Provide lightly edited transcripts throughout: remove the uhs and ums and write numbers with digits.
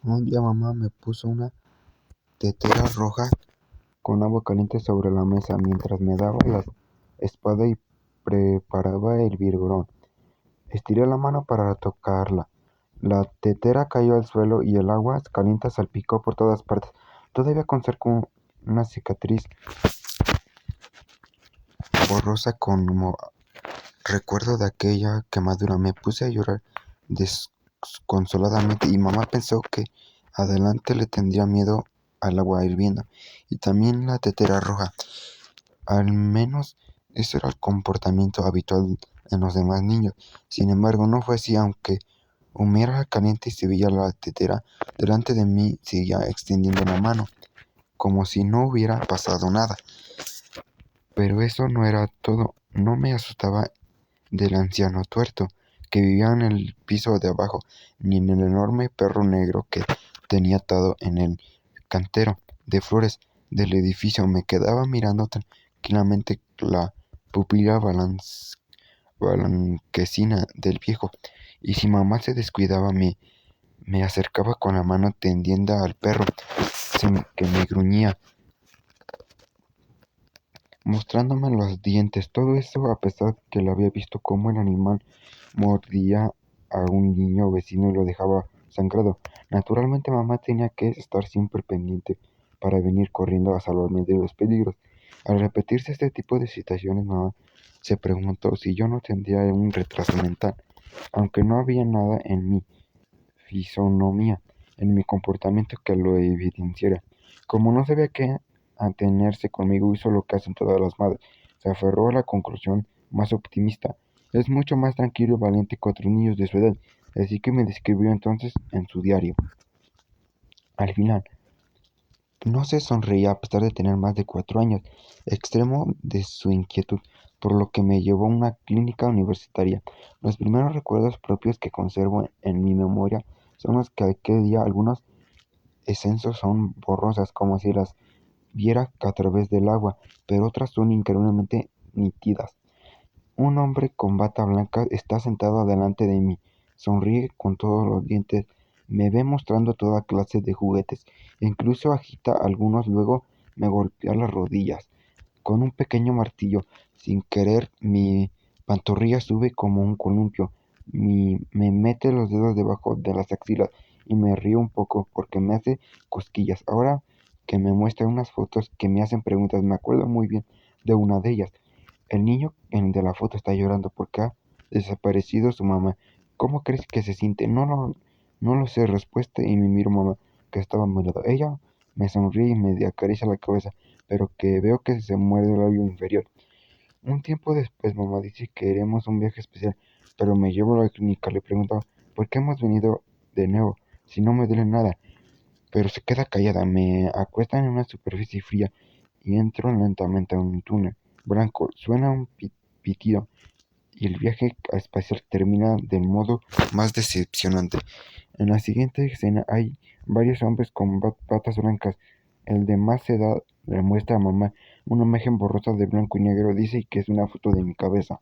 Un día mamá me puso una tetera roja con agua caliente sobre la mesa mientras me daba la espada y preparaba el biberón. Estiré la mano para tocarla. La tetera cayó al suelo y el agua caliente salpicó por todas partes. Todavía conservo una cicatriz borrosa como recuerdo de aquella quemadura. Me puse a llorar desconsoladamente y mamá pensó que adelante le tendría miedo al agua hirviendo y también la tetera roja. Al menos ese era el comportamiento habitual en los demás niños. Sin embargo, no fue así, aunque humeara caliente y se veía la tetera delante de mí, seguía extendiendo la mano, como si no hubiera pasado nada. Pero eso no era todo. No me asustaba del anciano tuerto que vivía en el piso de abajo, ni en el enorme perro negro que tenía atado en el cantero de flores del edificio. Me quedaba mirando tranquilamente la pupila blanquecina del viejo, y si mamá se descuidaba me acercaba con la mano tendida al perro que me gruñía, mostrándome los dientes. Todo eso a pesar que lo había visto cómo el animal mordía a un niño vecino y lo dejaba sangrado. Naturalmente mamá tenía que estar siempre pendiente para venir corriendo a salvarme de los peligros. Al repetirse este tipo de situaciones, mamá se preguntó si yo no tendría un retraso mental, aunque no había nada en mi fisonomía, en mi comportamiento que lo evidenciara. Como no sabía qué atenerse conmigo, hizo lo que hacen todas las madres. Se aferró a la conclusión más optimista. Es mucho más tranquilo y valiente que otros niños de su edad, así que me describió entonces en su diario. Al final, no se sonreía a pesar de tener más de 4 años, extremo de su inquietud, por lo que me llevó a una clínica universitaria. Los primeros recuerdos propios que conservo en mi memoria son los que aquel día algunos escenas son borrosas, como si las viera a través del agua, pero otras son increíblemente nítidas. Un hombre con bata blanca está sentado delante de mí, sonríe con todos los dientes, me ve mostrando toda clase de juguetes, e incluso agita algunos, luego me golpea las rodillas con un pequeño martillo. Sin querer, mi pantorrilla sube como un columpio, me mete los dedos debajo de las axilas y me río un poco porque me hace cosquillas. Ahora que me muestra unas fotos que me hacen preguntas, me acuerdo muy bien de una de ellas. El niño de la foto está llorando porque ha desaparecido su mamá. ¿Cómo crees que se siente? No lo sé, respuesta, y me miro mamá, que estaba a mi lado. Ella me sonríe y me acaricia la cabeza, pero que veo que se muerde el labio inferior. Un tiempo después mamá dice que haremos un viaje especial, pero me llevo a la clínica. Le pregunto por qué hemos venido de nuevo, si no me duele nada, pero se queda callada. Me acuestan en una superficie fría y entro lentamente a un túnel blanco. Suena un pitido y el viaje espacial termina del modo más decepcionante. En la siguiente escena hay varios hombres con patas blancas. El de más edad le muestra a mamá una imagen borrosa de blanco y negro. Dice que es una foto de mi cabeza.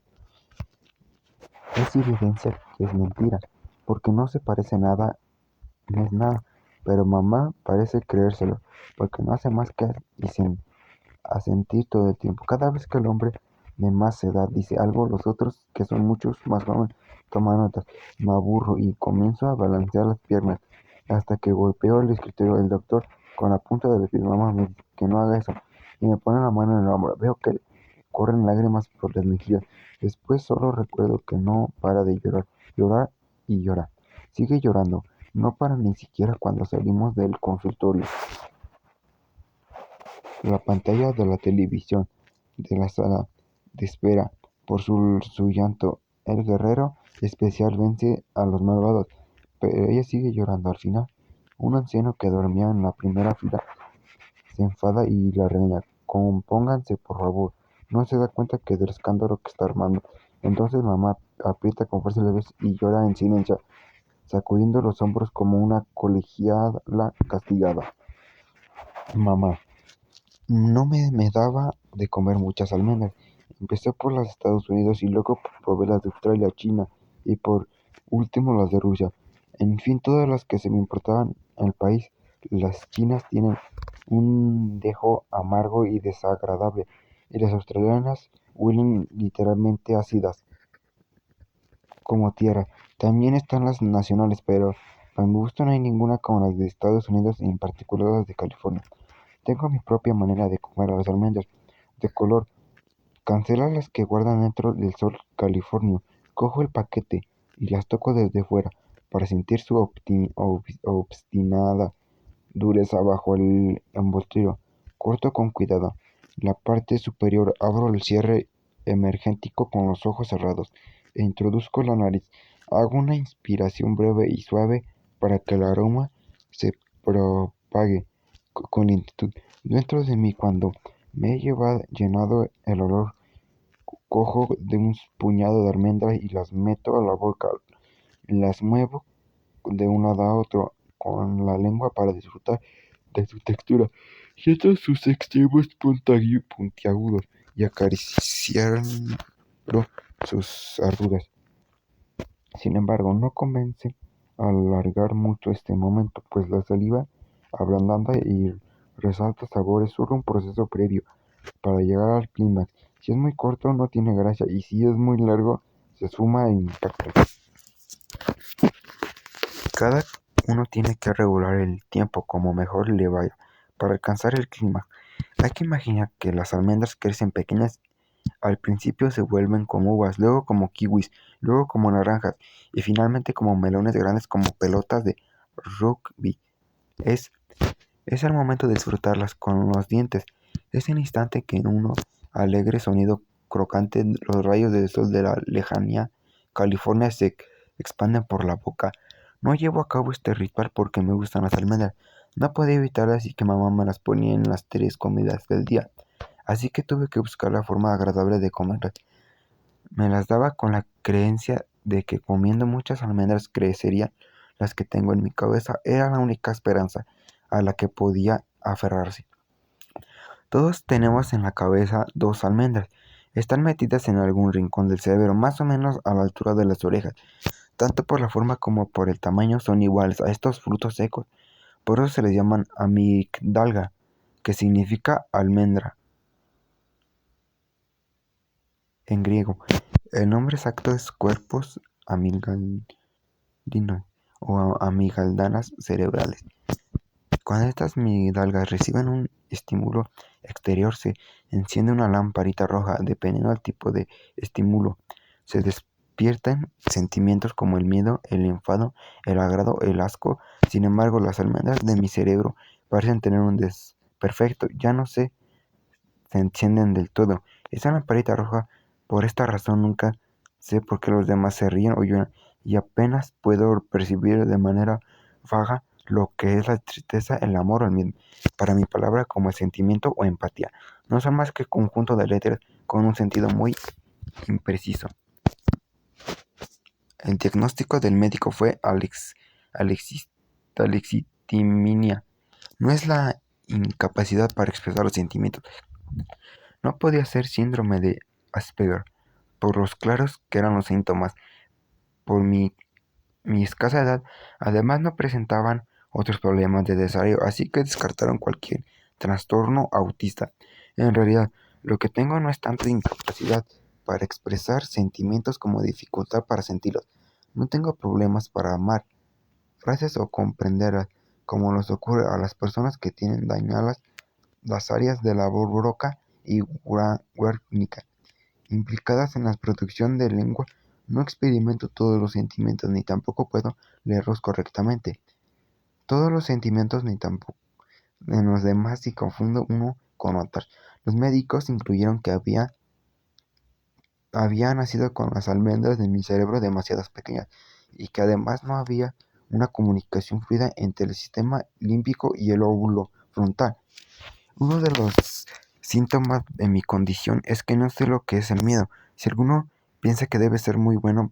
Es evidencia que es mentira, porque no se parece nada, no es nada. Pero mamá parece creérselo, porque no hace más que asentir todo el tiempo. Cada vez que el hombre de más edad dice algo, los otros, que son muchos más jóvenes, toman notas. Me aburro y comienzo a balancear las piernas hasta que golpeo el escritorio. El doctor, con la punta del pie, mamá me dice que no haga eso y me pone la mano en el hombro. Veo que corren lágrimas por las mejillas. Después solo recuerdo que no para de llorar, llorar y llorar. Sigue llorando, no para ni siquiera cuando salimos del consultorio. La pantalla de la televisión de la sala de espera por su llanto. El guerrero especial vence a los malvados, pero ella sigue llorando. Al final, un anciano que dormía en la primera fila se enfada y la regaña. Compónganse, por favor. No se da cuenta que del escándalo que está armando. Entonces mamá aprieta con fuerza la vez y llora en silencio, sacudiendo los hombros como una colegiala castigada. Mamá no me daba de comer muchas almendras. Empecé por las de Estados Unidos y luego probé las de Australia, China y por último las de Rusia. En fin, todas las que se me importaban el país. Las chinas tienen un dejo amargo y desagradable, y las australianas huelen literalmente ácidas como tierra. También están las nacionales, pero para mi gusto no hay ninguna como las de Estados Unidos, y en particular las de California. Tengo mi propia manera de comer las almendras, de color. Cancela las que guardan dentro del sol californio. Cojo el paquete y las toco desde fuera para sentir su obstinada dureza bajo el envoltorio. Corto con cuidado la parte superior, abro el cierre emergético con los ojos cerrados e introduzco la nariz. Hago una inspiración breve y suave para que el aroma se propague con lentitud dentro de mí. Cuando me he llenado el olor, cojo de un puñado de almendras y las meto a la boca. Las muevo de un lado a otro con la lengua para disfrutar de su textura. Siento sus extremos puntiagudos y acariciar sus arrugas. Sin embargo, no convence alargar mucho este momento, pues la saliva ablandada y resalta sabores, es solo un proceso previo para llegar al clímax. Si es muy corto, no tiene gracia, y si es muy largo, se esfuma e impacta. Cada uno tiene que regular el tiempo como mejor le vaya para alcanzar el clímax. Hay que imaginar que las almendras crecen pequeñas. Al principio se vuelven como uvas, luego como kiwis, luego como naranjas y finalmente como melones grandes como pelotas de rugby. Es, es el momento de disfrutarlas con los dientes. Es el instante que en un alegre sonido crocante los rayos del sol de la lejanía California se expanden por la boca. No llevo a cabo este ritual porque me gustan las almendras. No podía evitarlas, así que mamá me las ponía en las 3 comidas del día. Así que tuve que buscar la forma agradable de comerlas. Me las daba con la creencia de que comiendo muchas almendras crecerían las que tengo en mi cabeza. Era la única esperanza a la que podía aferrarse. Todos tenemos en la cabeza 2 almendras. Están metidas en algún rincón del cerebro, más o menos a la altura de las orejas. Tanto por la forma como por el tamaño son iguales a estos frutos secos. Por eso se les llaman amigdalga, que significa almendra en griego. El nombre exacto es cuerpos amigdalino o amigdalanas cerebrales. Cuando estas amigdalgas reciben un estímulo exterior, se enciende una lamparita roja. Dependiendo del tipo de estímulo, se despiertan sentimientos como el miedo, el enfado, el agrado, el asco. Sin embargo, las almendras de mi cerebro parecen tener un desperfecto. Ya no se encienden del todo. Esa lamparita roja, por esta razón, nunca sé por qué los demás se ríen o lloran, y apenas puedo percibir de manera vaga lo que es la tristeza, el amor o el miedo. Para mi palabra, como el sentimiento o empatía, no son más que conjunto de letras con un sentido muy impreciso. El diagnóstico del médico fue alexithymia. No es la incapacidad para expresar los sentimientos. No podía ser síndrome de Asperger, por los claros que eran los síntomas. Por mi escasa edad, además no presentaban otros problemas de desarrollo, así que descartaron cualquier trastorno autista. En realidad, lo que tengo no es tanto incapacidad para expresar sentimientos como dificultad para sentirlos. No tengo problemas para amar frases o comprenderlas, como nos ocurre a las personas que tienen dañadas las áreas de la Broca y Wernicke implicadas en la producción de lengua. No experimento todos los sentimientos, ni tampoco puedo leerlos correctamente. Todos los sentimientos, ni tampoco en los demás, si confundo uno con otros. Los médicos incluyeron que había nacido con las almendras de mi cerebro demasiado pequeñas, y que además no había una comunicación fluida entre el sistema límbico y el óvulo frontal. Uno de los síntomas de mi condición es que no sé lo que es el miedo. Si alguno piensa que debe ser muy bueno,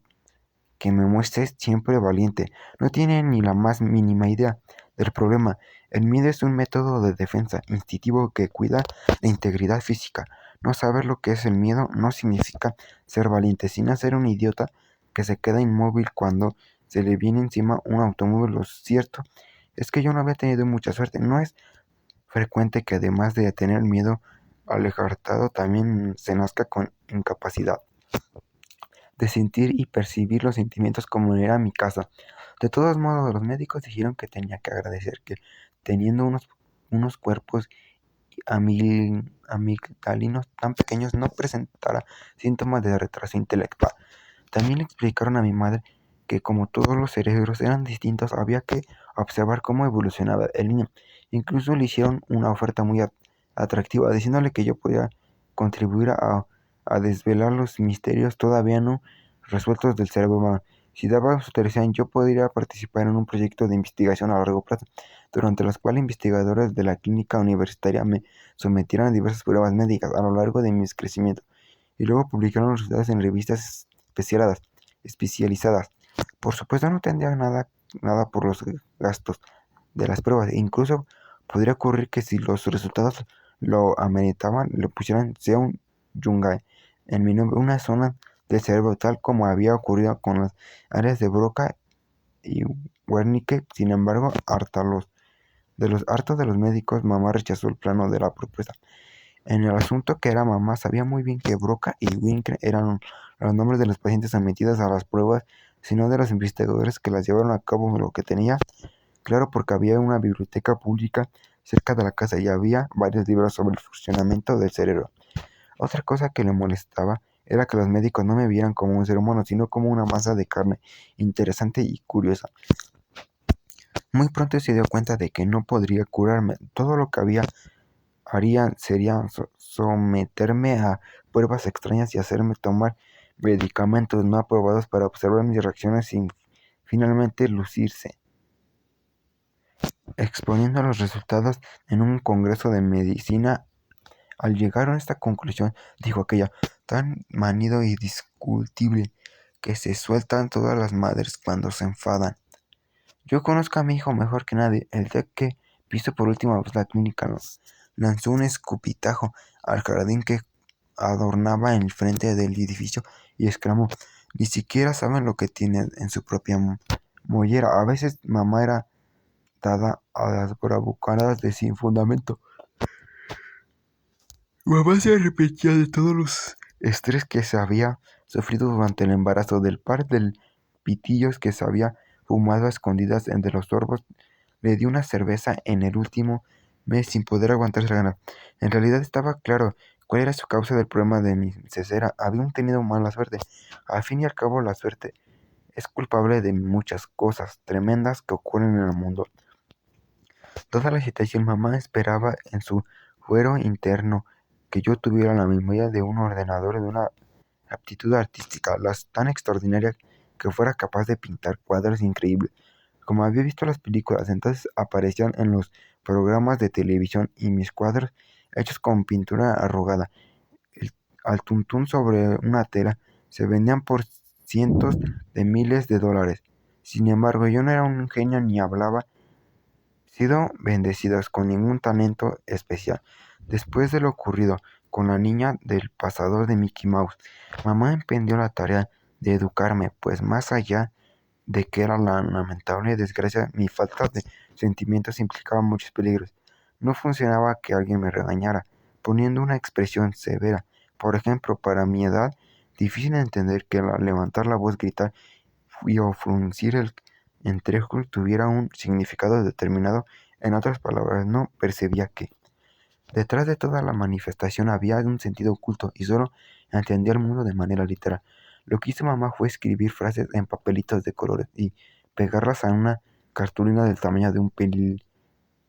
que me muestre siempre valiente. No tiene ni la más mínima idea del problema. El miedo es un método de defensa instintivo que cuida la integridad física. No saber lo que es el miedo no significa ser valiente, sino ser un idiota que se queda inmóvil cuando se le viene encima un automóvil. Lo cierto es que yo no había tenido mucha suerte. No es frecuente que además de tener miedo al ejartado también se nazca con incapacidad de sentir y percibir los sentimientos como era mi caso. De todos modos, los médicos dijeron que tenía que agradecer que teniendo unos cuerpos amigdalinos tan pequeños no presentara síntomas de retraso intelectual. También le explicaron a mi madre que como todos los cerebros eran distintos, había que observar cómo evolucionaba el niño. Incluso le hicieron una oferta muy atractiva, diciéndole que yo podía contribuir a desvelar los misterios todavía no resueltos del cerebro humano. Si daba su autorización, yo podría participar en un proyecto de investigación a largo plazo, durante los cuales investigadores de la clínica universitaria me sometieron a diversas pruebas médicas a lo largo de mis crecimientos, y luego publicaron los resultados en revistas especializadas. Por supuesto no tendría nada por los gastos de las pruebas, e incluso podría ocurrir que si los resultados lo ameritaban, le pusieran Seum Yungay en mi nombre, una zona del cerebro, tal como había ocurrido con las áreas de Broca y Wernicke. Sin embargo, hartos de los médicos, mamá rechazó el plano de la propuesta. En el asunto que era mamá, sabía muy bien que Broca y Wernicke eran los nombres de los pacientes sometidos a las pruebas, sino de los investigadores que las llevaron a cabo, lo que tenía claro porque había una biblioteca pública cerca de la casa y había varios libros sobre el funcionamiento del cerebro. Otra cosa que le molestaba era que los médicos no me vieran como un ser humano, sino como una masa de carne interesante y curiosa. Muy pronto se dio cuenta de que no podría curarme. Todo lo que haría sería someterme a pruebas extrañas y hacerme tomar medicamentos no aprobados para observar mis reacciones sin finalmente lucirse, exponiendo los resultados en un congreso de medicina. Al llegar a esta conclusión, dijo aquella, tan manido y discutible, que se sueltan todas las madres cuando se enfadan. Yo conozco a mi hijo mejor que nadie. El día que pisó por última vez la clínica, lanzó un escupitajo al jardín que adornaba el frente del edificio y exclamó, ni siquiera saben lo que tienen en su propia mollera. A veces mamá era dada a las bravuconadas de sin fundamento. Mamá se arrepentía de todos los estrés que se había sufrido durante el embarazo, del par de pitillos que se había fumado a escondidas entre los sorbos. Le di una cerveza en el último mes sin poder aguantarse la gana. En realidad estaba claro cuál era su causa del problema de mi cesera. Habían tenido mala suerte. Al fin y al cabo, la suerte es culpable de muchas cosas tremendas que ocurren en el mundo. Toda la agitación, mamá esperaba en su fuero interno que yo tuviera la memoria de un ordenador, de una aptitud artística tan extraordinaria que fuera capaz de pintar cuadros increíbles. Como había visto las películas, entonces aparecían en los programas de televisión y mis cuadros, hechos con pintura arrugada, al tuntún sobre una tela, se vendían por cientos de miles de dólares. Sin embargo, yo no era un genio ni hablaba sido bendecidos con ningún talento especial. Después de lo ocurrido con la niña del pasador de Mickey Mouse, mamá emprendió la tarea de educarme, pues más allá de que era la lamentable desgracia, mi falta de sentimientos implicaba muchos peligros. No funcionaba que alguien me regañara, poniendo una expresión severa. Por ejemplo, para mi edad, difícil de entender que al levantar la voz, gritar o fruncir el entrejo tuviera un significado determinado. En otras palabras, no percibía que detrás de toda la manifestación había un sentido oculto y solo entendía el mundo de manera literal. Lo que hizo mamá fue escribir frases en papelitos de colores y pegarlas a una cartulina del tamaño de un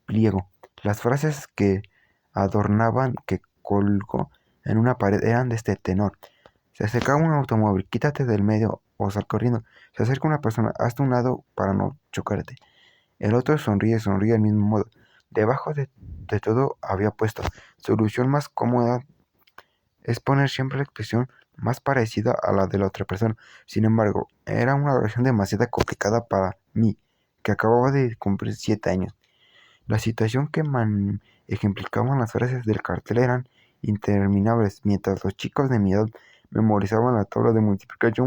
pliego. Las frases que adornaban, que colgó en una pared, eran de este tenor: se acerca un automóvil, quítate del medio o sal corriendo. Se acerca una persona, hazte un lado para no chocarte. El otro sonríe del mismo modo. Debajo de todo había puesto, solución más cómoda es poner siempre la expresión más parecida a la de la otra persona. Sin embargo, era una oración demasiado complicada para mí, que acababa de cumplir 7 años. La situación que ejemplificaban las frases del cartel eran interminables. Mientras los chicos de mi edad memorizaban la tabla de multiplicar, yo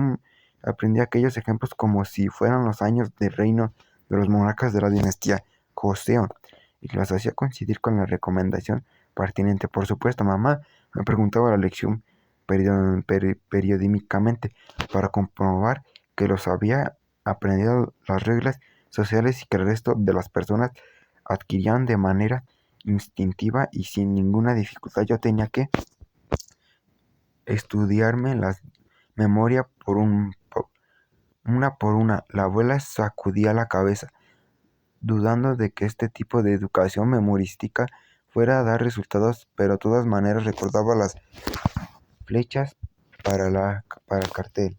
aprendí aquellos ejemplos como si fueran los años de reino de los monarcas de la dinastía joseo y las hacía coincidir con la recomendación pertinente. Por supuesto, mamá me preguntaba la lección periódicamente para comprobar que los había aprendido las reglas sociales y que el resto de las personas adquirían de manera instintiva y sin ninguna dificultad. Yo tenía que estudiarme la memoria una por una. La abuela sacudía la cabeza, dudando de que este tipo de educación memorística fuera a dar resultados, pero de todas maneras recordaba las flechas para el cartel.